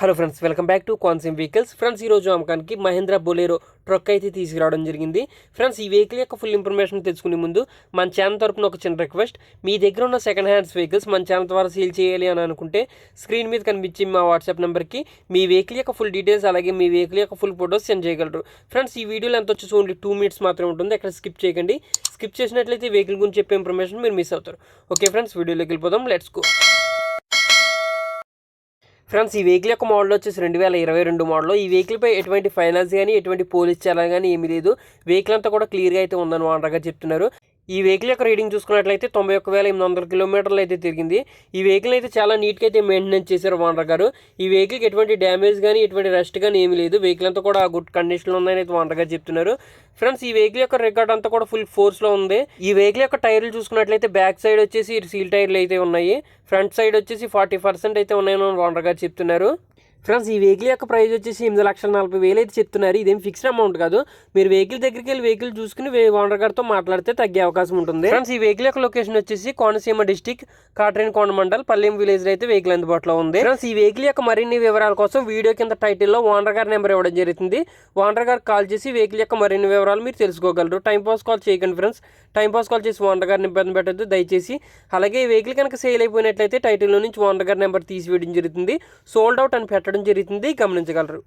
Hello friends, welcome back to కాన్సిమ్ vehicles. Friends, ఈరోజు అమ్మకానికి మహేంద్ర బొలేరో ట్రక్ అయితే తీసుకురావడం జరిగింది. ఫ్రెండ్స్, ఈ వెహికల్ యొక్క ఫుల్ ఇన్ఫర్మేషన్ తెలుసుకునే ముందు మన ఛానల్ తరపున ఒక చిన్న రిక్వెస్ట్. మీ దగ్గర ఉన్న సెకండ్ హ్యాండ్స్ వెహికల్స్ మన ఛానల్ ద్వారా సేల్ చేయాలి అని అనుకుంటే స్క్రీన్ మీద కనిపించే మా వాట్సాప్ నెంబర్కి మీ వెహికల్ యొక్క ఫుల్ డీటెయిల్స్ అలాగే మీ వెహికల్ యొక్క ఫుల్ ఫోటోస్ సెండ్ చేయగలరు. ఫ్రెండ్స్, ఈ వీడియోలో ఎంత వచ్చేసి ఓన్లీ 2 minutes మాత్రమే ఉంటుంది. అక్కడ స్కిప్ చేయకండి. స్కిప్ చేసినట్లయితే వెహికల్ గురించి చెప్పే ఇన్ఫర్మేషన్ మీరు మిస్ అవుతారు. ఓకే ఫ్రెండ్స్, వీడియోలోకి వెళ్ళిపోదాం. Let's go. ఫ్రెండ్స్, ఈ వెహికల్ యొక్క మోడల్ వచ్చేసి 2022 మోడల్. ఈ వెహికల్పై ఎటువంటి ఫైనాన్స్ కానీ ఎటువంటి పోలీస్ చాలాన్ కానీ ఏమీ లేదు. వెహికల్ అంతా కూడా క్లియర్గా అయితే ఉందని ఓనర్గా చెప్తున్నారు. ఈ వెహికల్ యొక్క రీడింగ్ చూసుకున్నట్లయితే 91,800 కిలోమీటర్లు అయితే తిరిగింది. ఈ వెహికల్ అయితే చాలా నీట్గా అయితే మెయింటెనెన్స్ చేశారు ఓనర్ గారు. ఈ వెహికల్కి ఎటువంటి డ్యామేజ్ కానీ ఎటువంటి రెస్ట్ కానీ ఏమీ లేదు. వెహికల్ అంతా కూడా గుడ్ కండిషన్లో ఉందని అయితే ఓనర్ గారు చెప్తున్నారు. ఫ్రెండ్స్, ఈ వెహికల్ యొక్క రికార్డ్ అంతా కూడా ఫుల్ ఫోర్స్లో ఉంది. ఈ వెహికల్ యొక్క టైర్లు చూసుకున్నట్లయితే బ్యాక్ సైడ్ వచ్చేసి సీల్ టైర్లు అయితే ఉన్నాయి. ఫ్రంట్ సైడ్ వచ్చేసి 40% అయితే ఉన్నాయని ఓనర్ గారు చెప్తున్నారు. ఫ్రెండ్స్, ఈ వెహికల్ యొక్క ప్రైస్ వచ్చేసి 8,40,000 అయితే చెప్తున్నారు. ఇదేం ఫిక్స్డ్ అమౌంట్ కాదు. మీరు వెహికల్ దగ్గరికి వెళ్ళి వెహికల్ చూసుకుని ఓనర్ గారితో మాట్లాడితే తగ్గే అవకాశం ఉంటుంది. ఫ్రెండ్స్, ఈ వెహికల్ యొక్క లొకేషన్ వచ్చేసి కోనసీమ డిస్టిక్ కాట్రేనికోన మండల్ పల్లెం విలేజ్ అయితే వెహికల్ అందుబాటులో ఉంది. ఫ్రెండ్స్, ఈ వెహికల్ యొక్క మరిన్ని వివరాల కోసం వీడియో కింద టైటిల్లో ఓనర్ గారి నెంబర్ ఇవ్వడం జరుగుతుంది. ఓనర్ గారికి కాల్ చేసి వెహికల్ యొక్క మరిన్ని వివరాలు మీరు తెలుసుకోగలరు. టైం పాస్ కాల్ చేయకండి ఫ్రెండ్స్. టైం పాస్ కాల్ చేసి ఓనర్ గారిని ఇబ్బంది పెట్టద్దు దయచేసి. అలాగే ఈ వెహికల్ కనుక సేల్ అయిపోయినట్లయితే టైటిల్లో నుంచి ఓనర్ గారి నెంబర్ తీసివేయడం జరుగుతుంది. సోల్డ్ అవుట్ అని పెట్టడం జరుగుతుంది, గమనించగలరు.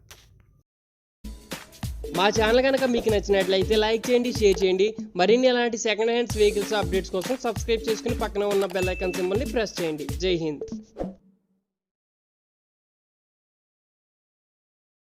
మా ఛానల్ కనుక మీకు నచ్చినట్లయితే లైక్ చేయండి, షేర్ చేయండి. మరిన్ని అలాంటి సెకండ్ హ్యాండ్స్ వెహికల్స్ అప్డేట్స్ కోసం సబ్స్క్రైబ్ చేసుకుని పక్కన ఉన్న బెల్ ఐకాన్ సింబల్ని ప్రెస్ చేయండి. జై హింద్.